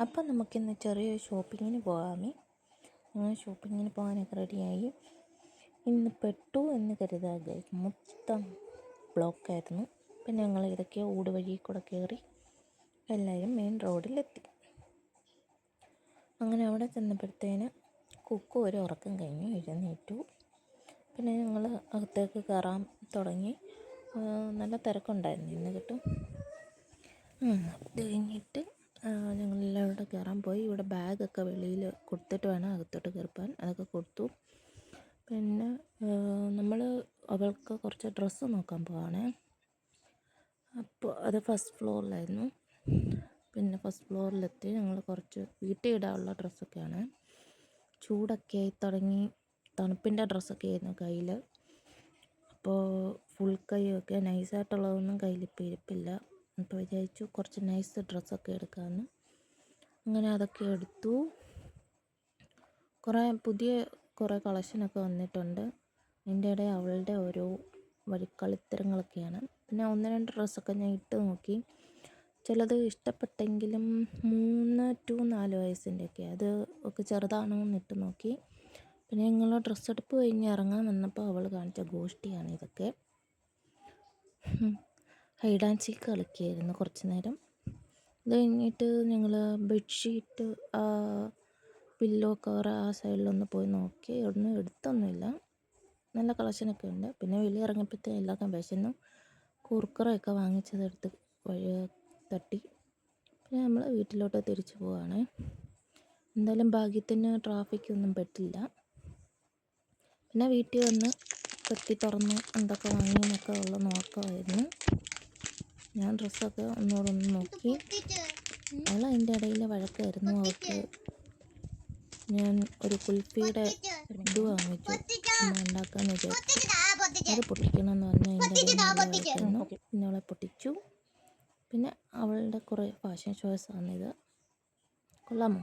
അപ്പം നമുക്കിന്ന് ചെറിയൊരു ഷോപ്പിങ്ങിന് പോകാമേ. അങ്ങനെ ഷോപ്പിങ്ങിന് പോകാനൊക്കെ റെഡിയായി. ഇന്ന് പെട്ടു എന്ന് കരുതാതെ മൊത്തം ബ്ലോക്കായിരുന്നു. പിന്നെ ഞങ്ങൾ ഇതൊക്കെ ഊട് വഴി കൂടെ കയറി എല്ലാവരും മെയിൻ റോഡിലെത്തി. അങ്ങനെ അവിടെ ചെന്നപ്പോഴത്തേന് കുക്കു ഒരു ഉറക്കം കഴിഞ്ഞു എഴുന്നേറ്റു. പിന്നെ ഞങ്ങൾ അകത്തേക്ക് കയറാൻ തുടങ്ങി. നല്ല തിരക്കുണ്ടായിരുന്നു ഇന്ന് കിട്ടും. അത് കഴിഞ്ഞിട്ട് ഞങ്ങളെല്ലാം ഇവിടെ കയറാൻ പോയി. ഇവിടെ ബാഗൊക്കെ വെളിയിൽ കൊടുത്തിട്ട് വേണം അകത്തോട്ട് കയറിപ്പോൻ. അതൊക്കെ കൊടുത്തു. പിന്നെ നമ്മൾ അവൾക്ക് കുറച്ച് ഡ്രസ്സ് നോക്കാൻ പോവാണേ. അപ്പോൾ അത് ഫസ്റ്റ് ഫ്ലോറിലായിരുന്നു. പിന്നെ ഫസ്റ്റ് ഫ്ലോറിലെത്തി ഞങ്ങൾ കുറച്ച് വീട്ടിൽ ഇടാനുള്ള ഡ്രസ്സൊക്കെയാണ്. ചൂടൊക്കെ ആയി തുടങ്ങി, തണുപ്പിൻ്റെ ഡ്രസ്സൊക്കെ ആയിരുന്നു കയ്യിൽ. അപ്പോൾ ഫുൾ കൈയൊക്കെ നൈസായിട്ടുള്ളതൊന്നും കയ്യിലിപ്പോൾ ഇരിപ്പില്ല. അപ്പോൾ വിചാരിച്ചു കുറച്ച് നൈസ് ഡ്രസ്സൊക്കെ എടുക്കാമെന്ന്. അങ്ങനെ അതൊക്കെ എടുത്തു. പുതിയ കുറേ കളക്ഷനൊക്കെ വന്നിട്ടുണ്ട്. അതിൻ്റെ ഇടയിൽ അവളുടെ ഓരോ വഴിക്കളിത്തരങ്ങളൊക്കെയാണ്. പിന്നെ 1-2 ഡ്രസ്സൊക്കെ ഞാൻ ഇട്ട് നോക്കി. ചിലത് ഇഷ്ടപ്പെട്ടെങ്കിലും 3 to 4 വയസ്സിൻ്റെയൊക്കെ അത് ഒക്കെ ചെറുതാണോ എന്ന് ഇട്ട് നോക്കി. പിന്നെ ഞങ്ങൾ ഡ്രസ്സ് എടുപ്പ് കഴിഞ്ഞ് ഇറങ്ങാൻ വന്നപ്പോൾ അവൾ കാണിച്ച ഗോഷ്ടിയാണ് ഇതൊക്കെ. ഹൈഡ് ആൻഡ് സീക്ക് കളിക്കുകയായിരുന്നു കുറച്ച് നേരം. അത് കഴിഞ്ഞിട്ട് ഞങ്ങൾ ബെഡ്ഷീറ്റ്, പില്ലോ കവർ ആ സൈഡിലൊന്ന് പോയി നോക്കി. ഒന്നും എടുത്തൊന്നുമില്ല. നല്ല കളക്ഷനൊക്കെ ഉണ്ട്. പിന്നെ വെളിയിൽ ഇറങ്ങിയപ്പോഴത്തേക്കും എല്ലാവർക്കും വിശന്നു. കുർക്കുറയൊക്കെ വാങ്ങിച്ചതെടുത്ത് തട്ടി. പിന്നെ നമ്മൾ വീട്ടിലോട്ട് തിരിച്ചു പോവുകയാണ്. എന്തായാലും ഭാഗ്യത്തിന് ട്രാഫിക്കൊന്നും പെട്ടില്ല. പിന്നെ വീട്ടിൽ വന്ന് പെട്ടി തുറന്ന് എന്തൊക്കെ വാങ്ങിയെന്നൊക്കെ ഉള്ള നോക്കമായിരുന്നു. ഞാൻ ഡ്രസ്സൊക്കെ ഒന്നുകൂടെ നോക്കി. അവൾ അതിൻ്റെ ഇടയിൽ വഴക്കായിരുന്നു. അവൾക്ക് ഞാൻ ഒരു കുൽഫിയുടെ ഇത് വാങ്ങിച്ചു ഉണ്ടാക്കാമെന്ന് വിചാരിച്ചു. അത് പൊട്ടിക്കണമെന്ന് പറഞ്ഞാൽ അതിൻ്റെ ഇടയിൽ നല്ല വഴക്കായിരുന്നു. പിന്നെ അവളെ പൊട്ടിച്ചു. പിന്നെ അവളുടെ കുറേ ഫാഷൻ ഷോസാണിത്. കൊള്ളാമോ?